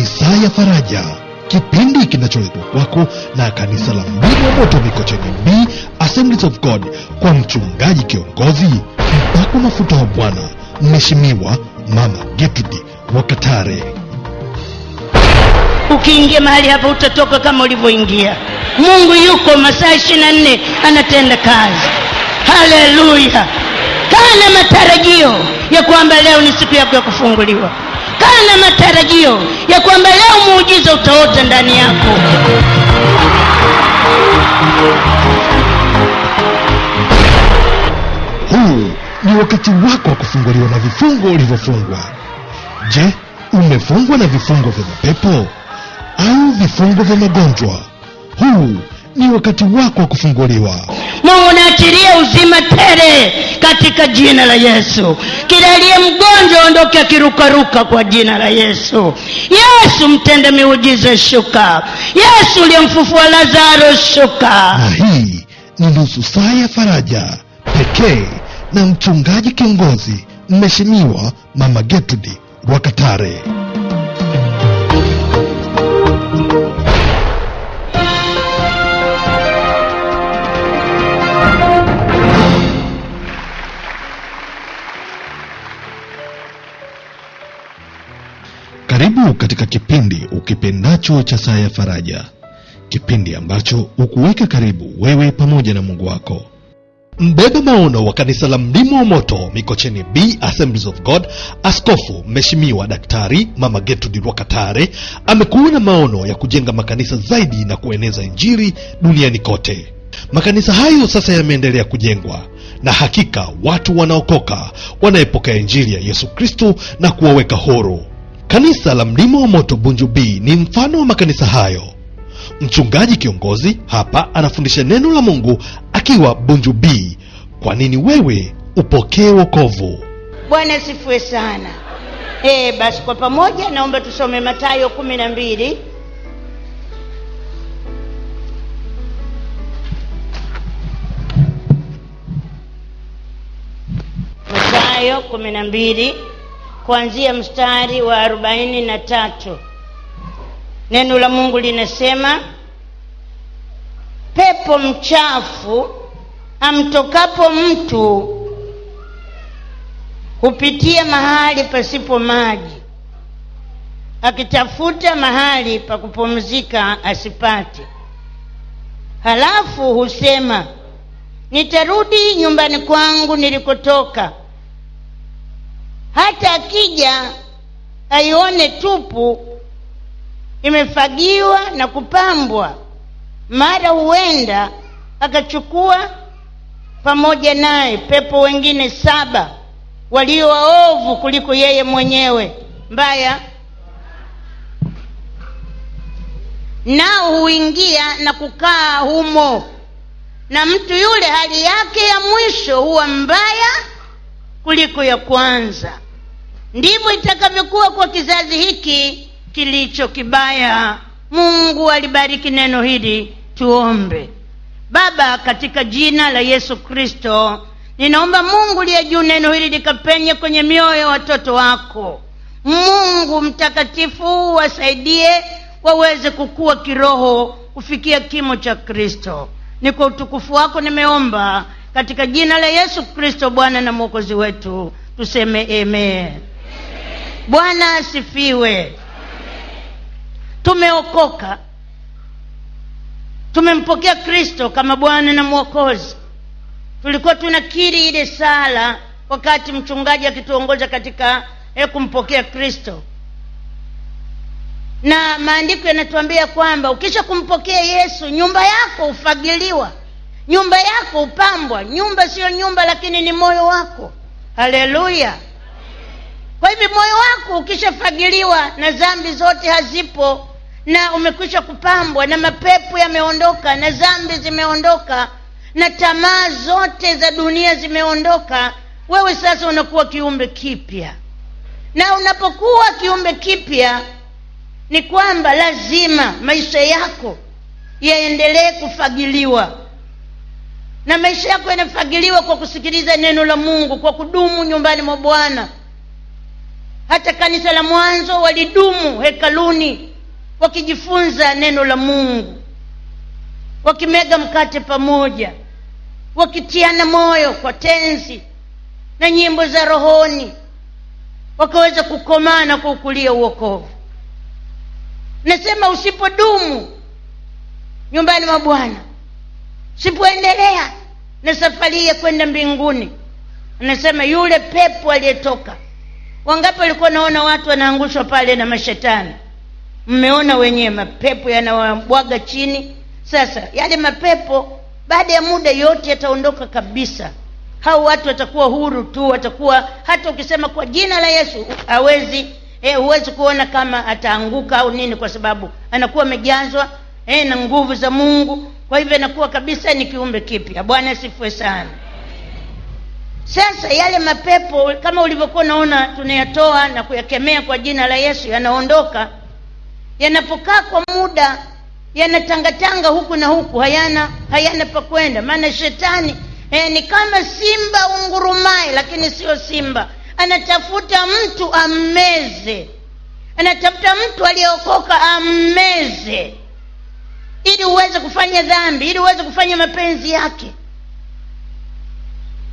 Saa ya Faraja, kipindi kinacholetwa kwako na kanisa la Mlima wa Moto Mikocheni B Assemblies of God, kwa mchungaji kiongozi mpako mafuta wa Bwana Mheshimiwa Mama Gertrude Rwakatare. Ukiingia mahali hapa utatoka kama ulivyoingia. Mungu yuko masaa 24 anatenda kazi. Haleluya! Kana matarajio ya kwamba leo ni siku yako ya kufunguliwa. Kana matarajio ya kwamba leo muujiza utaota ndani yako. Huu ni wakati wako wa kufunguliwa na vifungo ulivyofungwa. Je, umefungwa na vifungo vya mapepo au vifungo vya magonjwa? Huu ni wakati wako wa kufunguliwa. Mungu anaachilia uzima tele katika jina la Yesu. Kila aliye mgonjwa ondoke akirukaruka kwa jina la Yesu. Yesu mtende miujiza shuka. Yesu aliyemfufua Lazaro shuka. Na hii ni nusu saa ya faraja pekee na mchungaji kiongozi Mheshimiwa Mama Gertrude Rwakatare. Karibu katika kipindi ukipendacho cha Saa ya Faraja, kipindi ambacho ukuweka karibu wewe pamoja na Mungu wako. Mbeba maono wa kanisa la Mlima wa Moto Mikocheni B Assemblies of God, Askofu Mheshimiwa Daktari Mama Gertrude Rwakatare amekuwa na maono ya kujenga makanisa zaidi na kueneza Injili duniani kote. Makanisa hayo sasa yameendelea kujengwa, na hakika watu wanaokoka wanaepokea Injili ya Yesu Kristo na kuwaweka huru. Kanisa la Mlima wa Moto Bunju B ni mfano wa makanisa hayo. Mchungaji kiongozi hapa anafundisha neno la Mungu akiwa Bunju B. Kwa nini wewe upokee wokovu? Bwana asifiwe sana. Basi kwa pamoja naomba tusome Mathayo 12. Mathayo 12 kuanzia mstari wa 43. Neno la Mungu linasema, pepo mchafu amtokapo mtu hupitia mahali pasipo maji, akitafuta mahali pa kupumzika asipate. Halafu husema, nitarudi nyumbani kwangu nilikotoka. Hata akija aione tupu, imefagiwa na kupambwa, mara huenda akachukua pamoja naye pepo wengine 7 walio waovu kuliko yeye mwenyewe, mbaya. Nao huingia na kukaa humo, na mtu yule hali yake ya mwisho huwa mbaya kuliko ya kwanza. Ndivyo itakavyokuwa kwa kizazi hiki kilicho kibaya. Mungu alibariki neno hili. Tuombe. Baba, katika jina la Yesu Kristo, ninaomba Mungu liye juu neno hili likapenye kwenye mioyo ya watoto wako. Mungu mtakatifu, wasaidie waweze kukua kiroho kufikia kimo cha Kristo. Ni kwa utukufu wako nimeomba katika jina la Yesu Kristo, Bwana na Mwokozi wetu. Tuseme amen. Bwana asifiwe. Tumeokoka, tumempokea Kristo kama Bwana na Mwokozi. Tulikuwa tunakiri ile sala wakati mchungaji akituongoza katika kumpokea Kristo, na maandiko yanatuambia kwamba ukisha kumpokea Yesu, nyumba yako ufagiliwa, nyumba yako upambwa. Nyumba sio nyumba, lakini ni moyo wako. Haleluya! Kwa hivyo moyo wako ukishafagiliwa na dhambi zote hazipo, na umekwisha kupambwa, na mapepo yameondoka, na dhambi zimeondoka, na tamaa zote za dunia zimeondoka, wewe sasa unakuwa kiumbe kipya. Na unapokuwa kiumbe kipya, ni kwamba lazima maisha yako yaendelee kufagiliwa. Na maisha yako yanafagiliwa kwa kusikiliza neno la Mungu, kwa kudumu nyumbani mwa Bwana. Hata kanisa la mwanzo walidumu hekaluni wakijifunza neno la Mungu, wakimega mkate pamoja, wakitiana moyo kwa tenzi na nyimbo za rohoni, wakaweza kukomaa na kuukulia uokovu. Nasema usipodumu nyumbani mwa Bwana, usipoendelea na safari ya kwenda mbinguni, anasema yule pepo aliyetoka. Wangapi walikuwa naona watu wanaangushwa pale na mashetani? Mmeona wenyewe mapepo yanawabwaga chini. Sasa yale mapepo baada ya muda yote yataondoka kabisa. Hao watu watakuwa huru tu, watakuwa hata ukisema kwa jina la Yesu huwezi kuona kama ataanguka au nini, kwa sababu anakuwa amejazwa na nguvu za Mungu. Kwa hivyo anakuwa kabisa ni kiumbe kipya. Bwana asifiwe sana. Sasa yale mapepo kama ulivyokuwa naona tunayatoa na kuyakemea kwa jina la Yesu, yanaondoka. Yanapokaa kwa muda yanatangatanga huku na huku, hayana pa kwenda. Maana shetani ni kama simba ungurumaye, lakini sio simba. Anatafuta mtu ammeze, anatafuta mtu aliyeokoka ammeze, ili uweze kufanya dhambi, ili uweze kufanya mapenzi yake.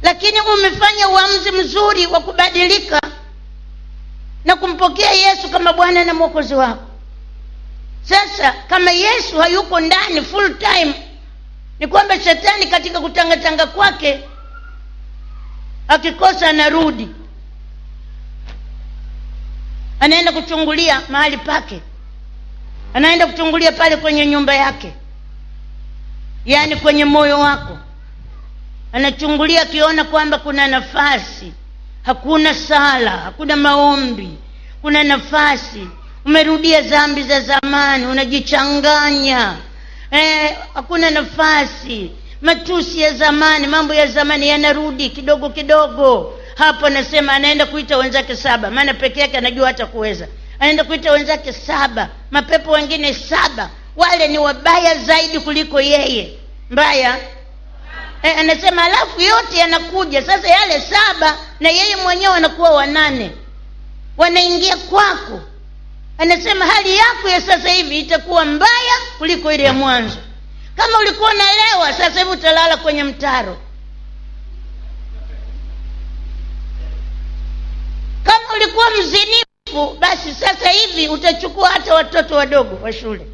Lakini umefanya uamuzi mzuri wa kubadilika na kumpokea Yesu kama Bwana na Mwokozi wako. Sasa kama Yesu hayuko ndani full time, ni kwamba shetani katika kutangatanga kwake akikosa anarudi, anaenda kuchungulia mahali pake, anaenda kuchungulia pale kwenye nyumba yake, yani kwenye moyo wako. Anachungulia akiona kwamba kuna nafasi, hakuna sala, hakuna maombi, kuna nafasi. Umerudia dhambi za zamani, unajichanganya, hakuna nafasi. Matusi ya zamani, mambo ya zamani yanarudi kidogo kidogo. Hapo anasema anaenda kuita wenzake 7, maana peke yake anajua hata kuweza. Anaenda kuita wenzake 7, mapepo wengine 7, wale ni wabaya zaidi kuliko yeye. Mbaya. Anasema alafu yote yanakuja sasa, yale 7 na yeye mwenyewe anakuwa 8, wanaingia kwako. Anasema hali yako ya sasa hivi itakuwa mbaya kuliko ile ya mwanzo. Kama ulikuwa unalewa, sasa hivi utalala kwenye mtaro. Kama ulikuwa mzinifu, basi sasa hivi utachukua hata watoto wadogo wa shule.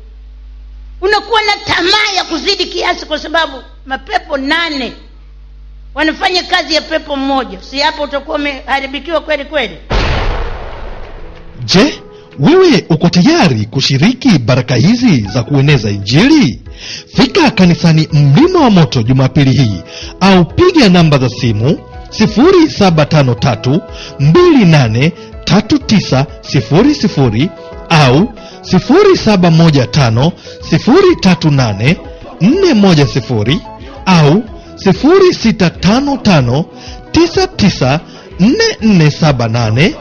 Unakuwa na tamaa ya kuzidi kiasi, kwa sababu mapepo 8 wanafanya kazi ya pepo mmoja. Si hapo utakuwa umeharibikiwa kweli kweli? Je, wewe uko tayari kushiriki baraka hizi za kueneza Injili? Fika kanisani Mlima wa Moto Jumapili hii, au piga namba za simu 0753283900 au 0715038410 au 0655994478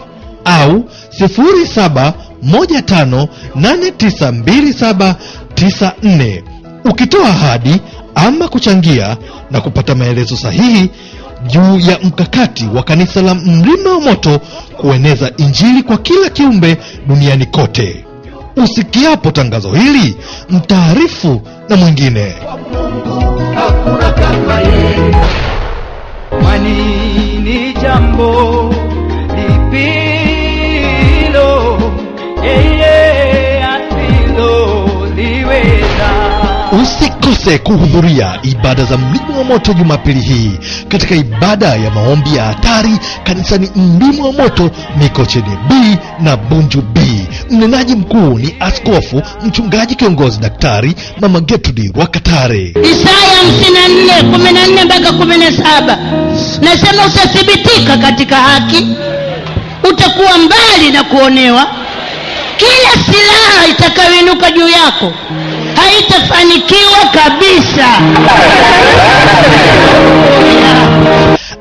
au 0715892794. Ukitoa ahadi ama kuchangia na kupata maelezo sahihi juu ya mkakati wa kanisa la Mlima wa Moto kueneza Injili kwa kila kiumbe duniani kote. Usikiapo tangazo hili, mtaarifu na mwingine. Hakuna kama yeye. Kwani ni jambo lipilo yeye asiloliweza. Usikose kuhudhuria ibada za Mlima wa Moto Jumapili hii katika ibada ya maombi ya hatari kanisani Mlima wa Moto Mikocheni B na Bunju B. Mnenaji mkuu ni askofu mchungaji kiongozi Daktari Mama Gertrude Wakatare. Isaya 54:14-17 nasema utathibitika katika haki, utakuwa mbali na kuonewa. Kila silaha itakayoinuka juu yako haitafanikiwa kabisa.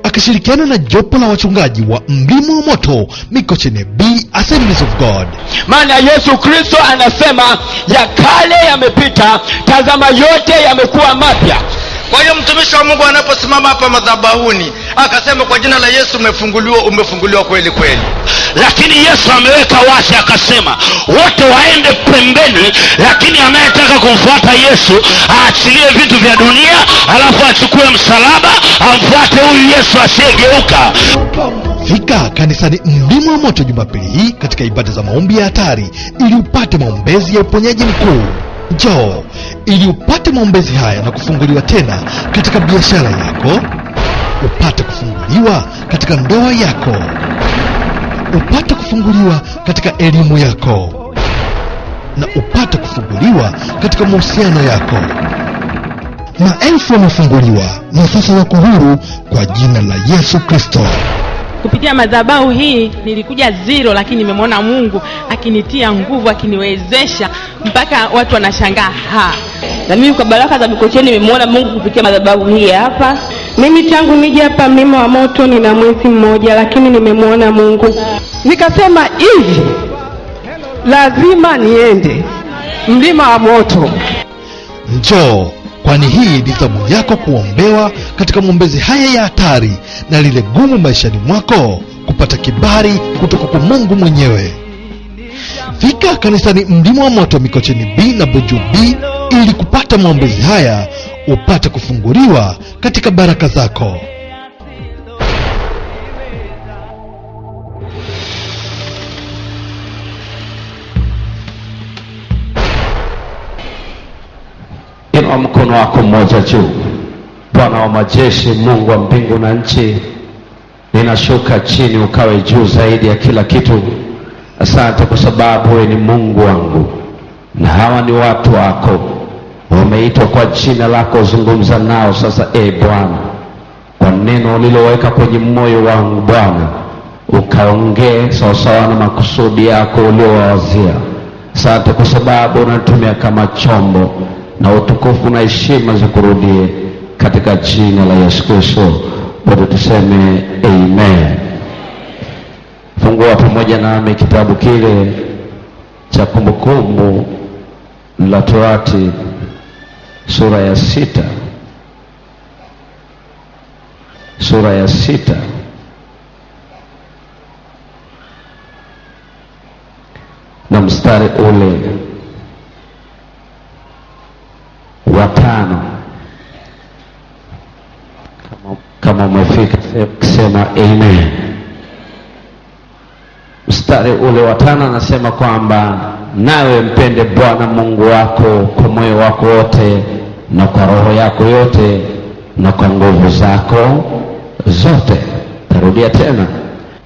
Akishirikiana na jopo la wachungaji wa Mlima wa Moto Mikocheni B Assemblies of God. Maana Yesu Kristo anasema ya kale yamepita, tazama yote yamekuwa mapya. Kwa hiyo mtumishi wa Mungu anaposimama hapa madhabahuni akasema kwa jina la Yesu umefunguliwa kweli kweli. lakini Yesu ameweka wazi akasema wote waende pembeni, lakini anayetaka kumfuata Yesu aachilie vitu vya dunia, alafu achukue msalaba amfuate huyu Yesu asiyegeuka. Fika kanisani Mlima wa Moto Jumapili hii katika ibada za maombi ya hatari ili upate maombezi ya uponyaji mkuu. Njoo ili upate maombezi haya na kufunguliwa tena katika biashara yako, upate kufunguliwa katika ndoa yako, upate kufunguliwa katika elimu yako, na upate kufunguliwa katika mahusiano yako. Maelfu wamefunguliwa na sasa wako huru kwa jina la Yesu Kristo. Kupitia madhabahu hii nilikuja zero, lakini nimemwona Mungu akinitia nguvu, akiniwezesha mpaka watu wanashangaa. Na mimi kwa baraka za Mikocheni nimemwona Mungu kupitia madhabahu hii hapa. Mimi tangu nije hapa Mlima wa Moto nina mwezi mmoja, lakini nimemwona Mungu. Nikasema hivi, lazima niende Mlima wa Moto. Njoo, kwani hii ni zamu yako kuombewa katika maombezi haya ya hatari na lile gumu maishani mwako kupata kibali kutoka kwa Mungu mwenyewe. Fika kanisani Mlima wa Moto Mikocheni B na Bunju B ili kupata maombezi haya, upate kufunguliwa katika baraka zako. Inua mkono wako mmoja juu. Bwana wa majeshi, Mungu wa mbingu na nchi, ninashuka chini ukawe juu zaidi ya kila kitu. Asante kwa sababu wewe ni Mungu wangu na hawa ni watu wako, wameitwa kwa jina lako. Zungumza nao sasa Bwana, kwa neno uliloweka kwenye moyo wangu Bwana, ukaongee sawasawa na makusudi yako uliowazia. Asante kwa sababu unatumia kama chombo, na utukufu na heshima zikurudie katika jina la Yesu Kristo. Wote tuseme amen. Fungua pamoja nami kitabu kile cha Kumbukumbu la Torati sura ya 6. Sura ya 6 na mstari ule wa 5. Kama umefika sema amen. Mstari ule wa 5 anasema kwamba nawe mpende Bwana Mungu wako kwa moyo wako wote na kwa roho yako yote na kwa nguvu zako zote. Tarudia tena,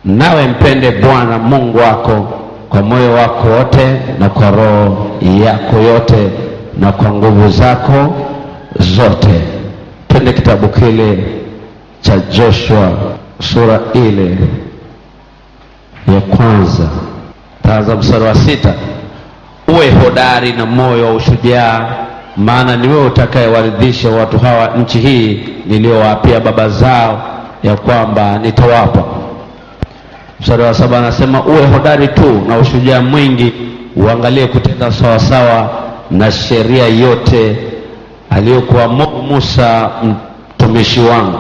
nawe mpende Bwana Mungu wako kwa moyo wako wote na kwa roho yako yote na kwa nguvu zako zote. Twende kitabu kile cha Joshua sura ile ya 1. Taanza mstari wa 6. Uwe hodari na moyo wa ushujaa, maana ni wewe utakayewaridhisha watu hawa nchi hii niliyowaapia baba zao ya kwamba nitawapa. Mstari wa 7 anasema uwe hodari tu na ushujaa mwingi, uangalie kutenda sawasawa na sheria yote aliyokuwa Musa mtumishi wangu.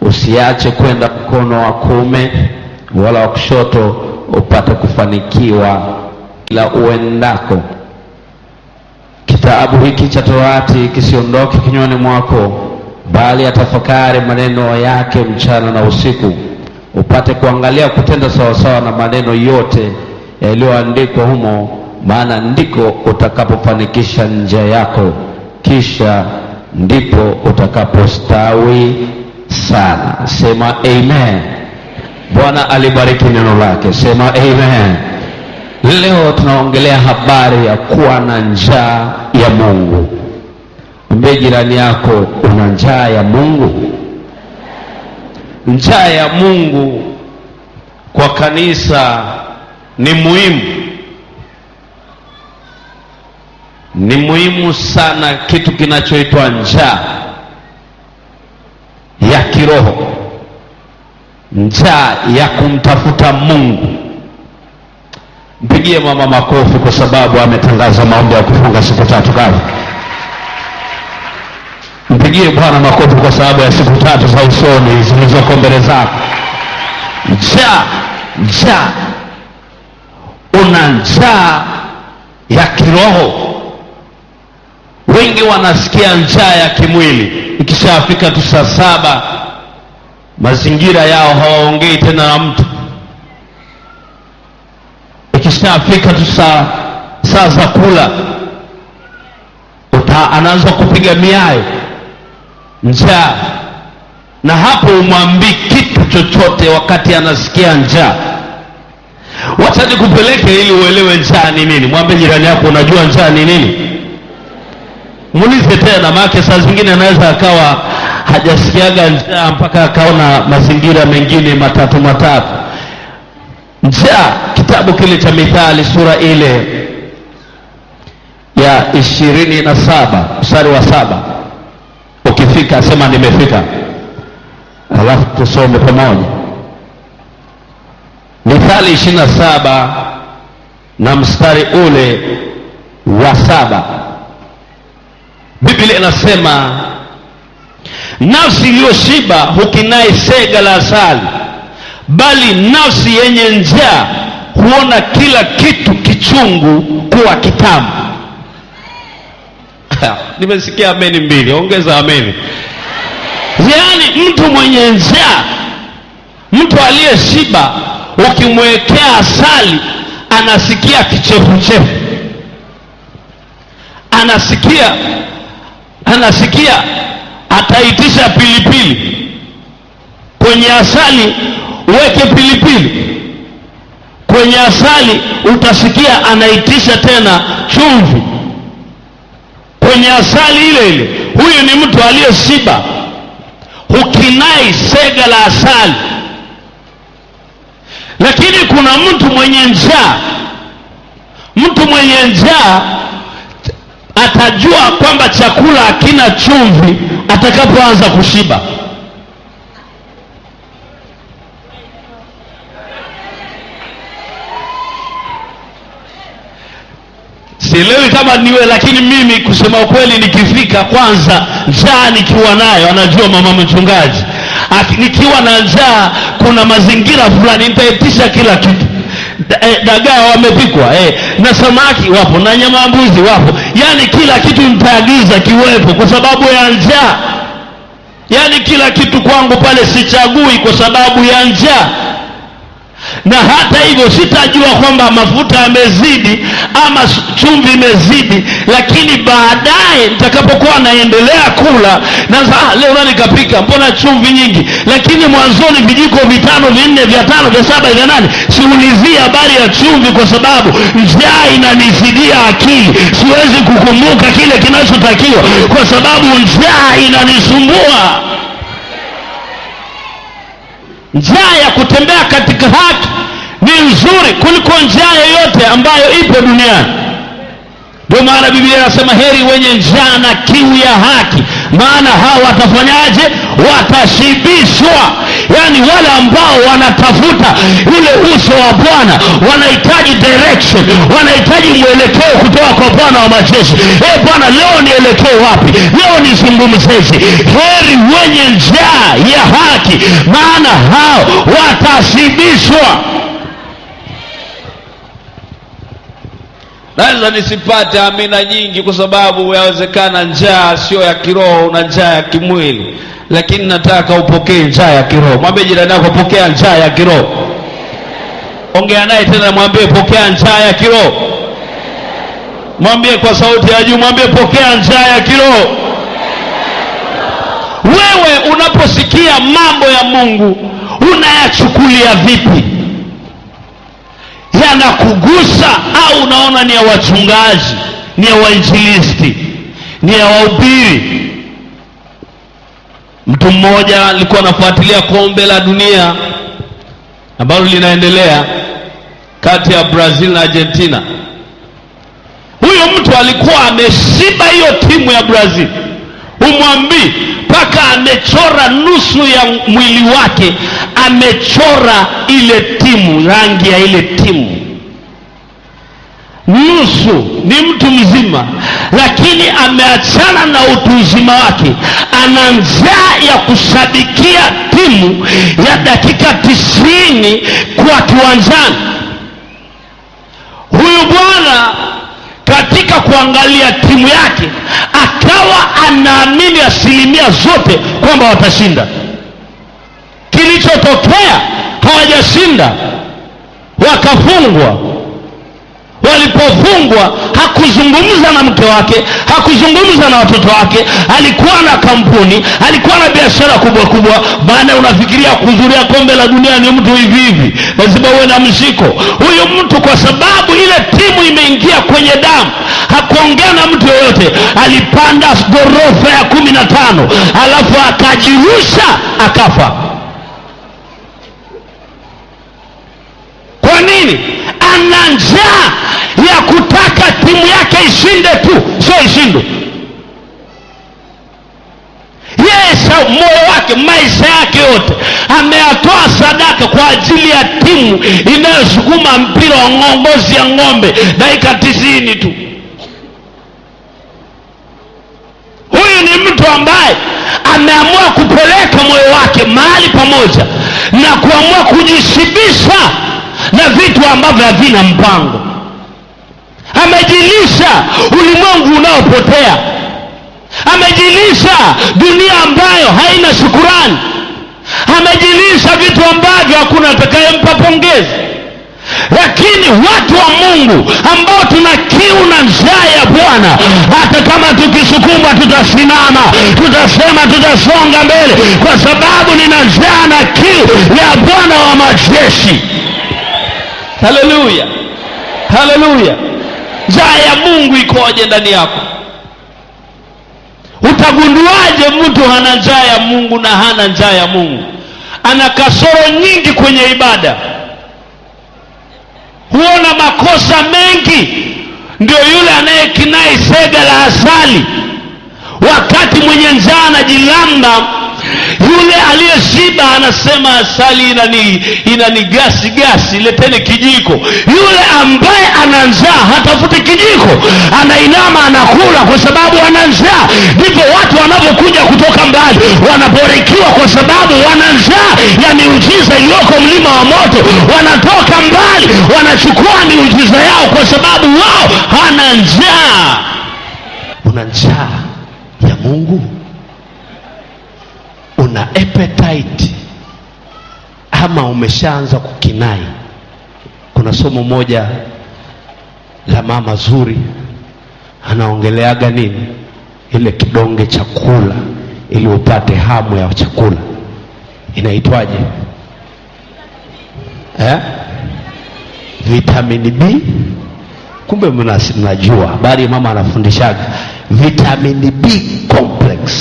Usiache kwenda mkono wa kuume wala wa kushoto, upate kufanikiwa ila uendako. Kitabu hiki cha Torati kisiondoke kinywani mwako, bali atafakari maneno yake mchana na usiku, upate kuangalia kutenda sawasawa na maneno yote yaliyoandikwa humo, maana ndiko utakapofanikisha njia yako, kisha ndipo utakapostawi sana. Sema amen. Bwana alibariki neno lake. Sema amen. Leo tunaongelea habari ya kuwa na njaa ya Mungu. Mwambie jirani yako, una njaa ya Mungu? Njaa ya Mungu kwa kanisa ni muhimu. Ni muhimu sana kitu kinachoitwa njaa ya kiroho, njaa ya kumtafuta Mungu. Mpigie mama makofi kwa sababu ametangaza maombi ya kufunga siku 3 kali. Mpigie Bwana makofi kwa sababu ya siku 3 za usoni zilizoko mbele zako. Njaa njaa, una njaa ya kiroho. Wengi wanasikia njaa ya kimwili, ikishafika tu saa 7 mazingira yao hawaongei tena na mtu. Ikishafika tu saa za kula anaanza kupiga miayo, njaa. Na hapo umwambii kitu chochote wakati anasikia njaa. Wacha nikupeleke ili uelewe njaa ni nini. Mwambie jirani yako, unajua njaa ni nini? Muulize tena, maana saa zingine anaweza akawa hajasikiaga njaa mpaka akaona mazingira mengine matatu. Njaa, kitabu kile cha Mithali sura ile ya 27 mstari wa 7. Ukifika sema nimefika, alafu tusome pamoja. Mithali 27 na mstari ule wa 7. Biblia inasema, nafsi iliyoshiba hukinai sega la asali, bali nafsi yenye njaa huona kila kitu kichungu kuwa kitamu. Nimesikia ameni 2, ongeza ameni. Yaani mtu mwenye njaa, mtu aliyeshiba, ukimwekea asali anasikia kichefuchefu, anasikia ataitisha pilipili. Kwenye asali uweke pilipili, kwenye asali utasikia anaitisha tena chumvi, kwenye asali ile ile. Huyu ni mtu aliyeshiba, hukinai sega la asali. Lakini kuna mtu mwenye njaa. Mtu mwenye njaa atajua kwamba chakula hakina chumvi atakapoanza kushiba. Sielewi kama niwe, lakini mimi kusema ukweli, nikifika kwanza njaa nikiwa nayo, anajua mama mchungaji, nikiwa na njaa kuna mazingira fulani nitaitisha kila kitu. Dagaa wamepikwa, na samaki wapo, na nyama mbuzi wapo, yani kila kitu nitaagiza kiwepo kwa sababu ya njaa. Yani kila kitu kwangu pale sichagui kwa sababu ya njaa. Na hata hivyo sitajua kwamba mafuta yamezidi ama chumvi imezidi, lakini baadaye nitakapokuwa naendelea kula na leo nani kapika, mbona chumvi nyingi? Lakini mwanzoni vijiko 5, 4, 5, 7, 8 siulizia habari ya chumvi kwa sababu njaa inanizidia akili. Siwezi kukumbuka kile kinachotakiwa kwa sababu njaa inanisumbua. Njaa ya kutembea katika haki ni nzuri kuliko njaa yoyote ambayo ipo duniani. Ndio maana Biblia inasema heri wenye njaa na kiu ya haki, maana hao watafanyaje? Watashibishwa. Yani wale ambao wanatafuta ule uso wa Bwana, wanahitaji direction, wanahitaji mwelekeo kutoka kwa Bwana wa majeshi. Bwana, leo nielekee wapi? Leo nizungumzeje? Heri wenye njaa ya haki, maana hao watashibishwa. Naweza nisipate amina nyingi kwa sababu yawezekana njaa sio ya kiroho, una njaa ya kimwili, lakini nataka upokee njaa ya kiroho. Mwambie jirani yako, pokea njaa ya kiroho. Ongea naye tena, mwambie pokea njaa ya kiroho. Mwambie kwa sauti ya juu, mwambie pokea njaa ya kiroho. Wewe unaposikia mambo ya Mungu unayachukulia vipi? Yanakugusa au unaona ni ya wachungaji, ni ya wainjilisti, ni ya wahubiri? Mtu mmoja alikuwa anafuatilia kombe la dunia ambalo linaendelea kati ya Brazil na Argentina. Huyo mtu alikuwa ameshiba hiyo timu ya Brazil. Umwambii mpaka amechora nusu ya mwili wake, amechora ile timu, rangi ya ile timu. nusu, ni mtu mzima, lakini ameachana na utu uzima wake. Ana njaa ya kushabikia timu ya dakika 90 kwa kiwanjani. Huyu bwana katika kuangalia timu yake akawa anaamini 100% zote kwamba watashinda. Kilichotokea, hawajashinda, wakafungwa. Walipofungwa, hakuzungumza na mke wake, hakuzungumza na watoto wake. Alikuwa na kampuni, alikuwa na biashara kubwa kubwa. Maana unafikiria kuhudhuria kombe la dunia ni mtu hivi hivi, lazima uwe na mshiko. Huyu mtu, kwa sababu ile timu imeingia kwenye damu, hakuongea na mtu yoyote. Alipanda ghorofa ya 15 alafu akajirusha akafa. Kwa nini? Ana njaa ya kutaka timu yake ishinde tu, sio ishinde yeye. Moyo wake, maisha yake yote ameyatoa sadaka kwa ajili ya timu inayosukuma mpira wa ngozi ya ng'ombe dakika 90 tu. Huyu ni mtu ambaye ameamua kupeleka moyo wake mahali pamoja na kuamua kujishibisha na vitu ambavyo havina mpango. Amejilisha ulimwengu unaopotea, amejilisha dunia ambayo haina shukurani, amejilisha vitu ambavyo hakuna atakayempa pongezi. Lakini watu wa Mungu ambao tuna kiu na njaa ya Bwana, hata kama tukisukumwa tutasimama, tutasema, tutasonga mbele, kwa sababu nina njaa na kiu ya Bwana wa majeshi. Haleluya, haleluya. Njaa ya Mungu ikoje ndani yako? Utagunduaje mtu hana njaa ya Mungu na hana njaa ya Mungu? Ana kasoro nyingi kwenye ibada, huona makosa mengi. Ndio yule anayekinai sega la asali wakati mwenye njaa anajilamba. Yule aliyeshiba anasema asali inani gasi, leteni kijiko. Yule ambaye ana njaa hatafuti kijiko, anainama anakula kwa sababu ana njaa. Ndipo watu wanapokuja kutoka mbali wanaporikiwa, kwa sababu wana njaa ya miujiza iliyoko mlima wa moto. Wanatoka mbali wanachukua miujiza yao kwa sababu wao hana njaa. Una njaa ya Mungu? Una appetite ama umeshaanza kukinai? Kuna somo moja la mama zuri, anaongeleaga nini, ile kidonge chakula ili upate hamu ya chakula, inaitwaje? Vitamini B. Kumbe mnajua habari, mama anafundishaga vitamini B complex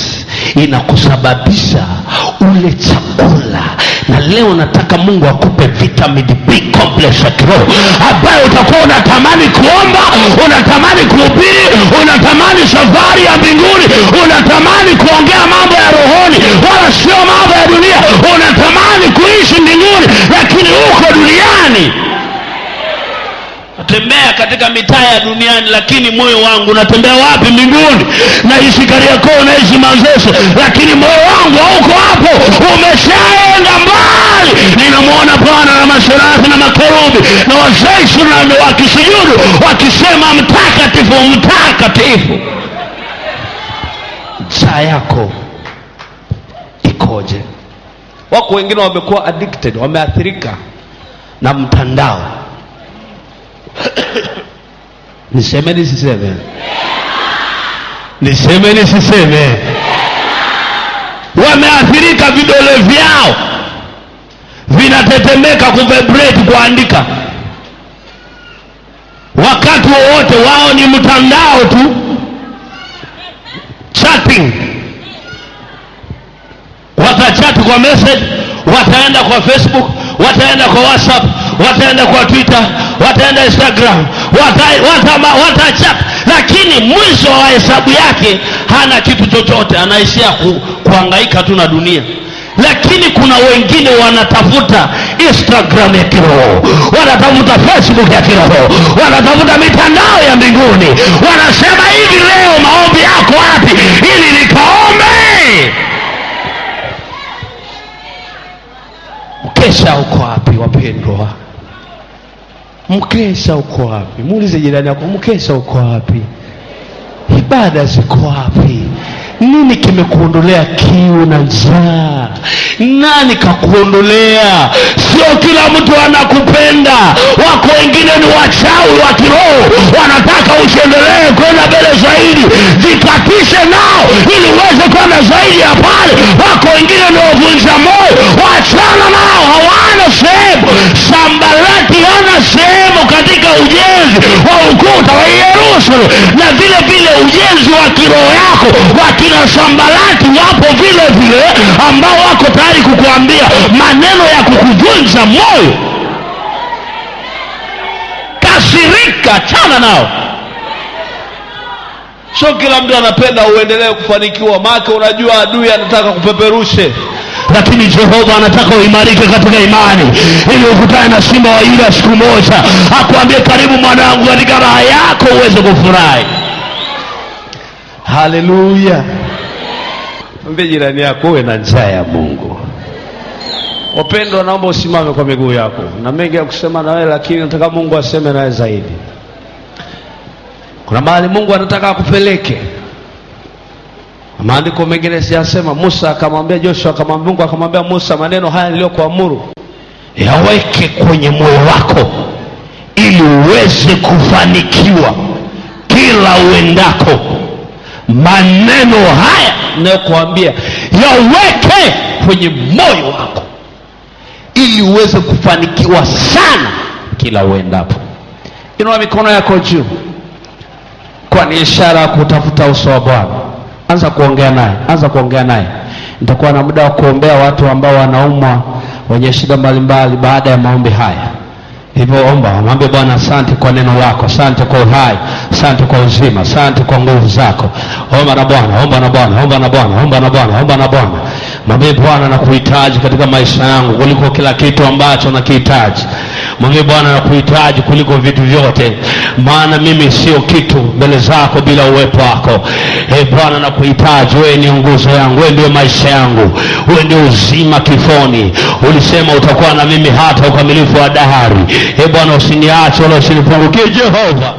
inakusababisha ule chakula. Na leo nataka Mungu akupe vitamini B complex ya kiroho, ambayo utakuwa unatamani kuomba, unatamani kuhubiri, unatamani safari ya mbinguni, unatamani kuongea mambo ya rohoni wala sio mambo ya dunia. Unatamani kuishi mbinguni lakini uko duniani. Natembea katika mitaa ya duniani, lakini moyo wangu unatembea wapi? Mbinguni. Naishi Kariakoo, naishi Manzese, lakini moyo wangu hauko hapo, umeshaenda mbali. Ninamwona Bwana na masherafi na makerubi na wazee na wakisujudu wakisema mtakatifu, mtakatifu. Saa yako ikoje? Wako wengine wamekuwa addicted, wameathirika na mtandao. Niseme nisiseme? Niseme nisiseme? Wameathirika, vidole vyao vinatetemeka kuvibrate kuandika. Wakati wowote wao ni mtandao tu, chatting. Watachat kwa message, wataenda kwa Facebook, wataenda kwa WhatsApp, wataenda kwa Twitter, wataenda Instagram, watachat. Lakini mwisho wa hesabu yake hana kitu chochote, anaishia kuhangaika tu na dunia. Lakini kuna wengine wanatafuta Instagram ya kiroho, wanatafuta Facebook ya kiroho, wanatafuta mitandao ya mbinguni. Wanasema hivi, leo maombi yako wapi ili nikaombe? Mkesha uko wapi wapendwa? Mkesha uko wapi? Muulize jirani yako, mkesha uko wapi? Ibada ziko wapi? Nini kimekuondolea kiu na njaa? Nani kakuondolea? Sio kila mtu anakupenda. Wako wengine ni wachawi wa kiroho, wanataka usiendelee kwenda mbele zaidi. Jikatishe nao ili uweze kwenda zaidi ya pale. Wako wengine ni wavunja moyo, wachana nao, hawana sehemu. Sanbalati hana sehemu katika ujenzi wa ukuta wa Yerusalemu. Na vile vile ujenzi wa kiroho yako, wakina Sanbalati wapo vile vile, ambao wako tayari kukuambia maneno ya kukuvunja moyo. Kasirika, chana nao. Sio kila mtu anapenda uendelee kufanikiwa, maana unajua adui anataka kupeperushe. Lakini Jehova anataka uimarike katika imani, ili ukutane na simba wa Yuda siku moja, akwambie karibu mwanangu, katika raha yako uweze kufurahi. Haleluya. Mwambie jirani yako, uwe na njaa ya Mungu. Wapendwa, naomba usimame kwa miguu yako. Na mengi ya kusema na wewe, lakini nataka Mungu aseme nawe zaidi. Kuna mahali Mungu anataka akupeleke. Maandiko mengine siyasema, Musa akamwambia Joshua, Mungu akamwambia Musa, maneno haya niliyokuamuru yaweke kwenye moyo wako ili uweze kufanikiwa kila uendako. Maneno haya ninayokuambia yaweke kwenye moyo wako ili uweze kufanikiwa sana kila uendapo. Inua mikono yako juu kwa ni ishara ya kutafuta uso wa Bwana. Anza kuongea naye, anza kuongea naye. Nitakuwa na muda wa kuombea watu ambao wanaumwa, wenye shida mbalimbali baada ya maombi haya. Hivyo omba, mwambie Bwana asante kwa neno lako, asante kwa uhai, asante kwa uzima, asante kwa nguvu zako. Omba na Bwana, omba na Bwana, omba na Bwana, omba na Bwana, omba na Bwana. Mwambie Bwana, nakuhitaji katika maisha yangu kuliko kila kitu ambacho nakihitaji. Mwambie Bwana, nakuhitaji kuliko vitu vyote, maana mimi sio kitu mbele zako bila uwepo wako. Bwana, nakuhitaji, wewe ni nguzo yangu, wewe ndio maisha yangu, wewe ndio uzima kifoni. Ulisema utakuwa na mimi hata ukamilifu wa dahari. Bwana, usiniache wala usinipungukie Jehova.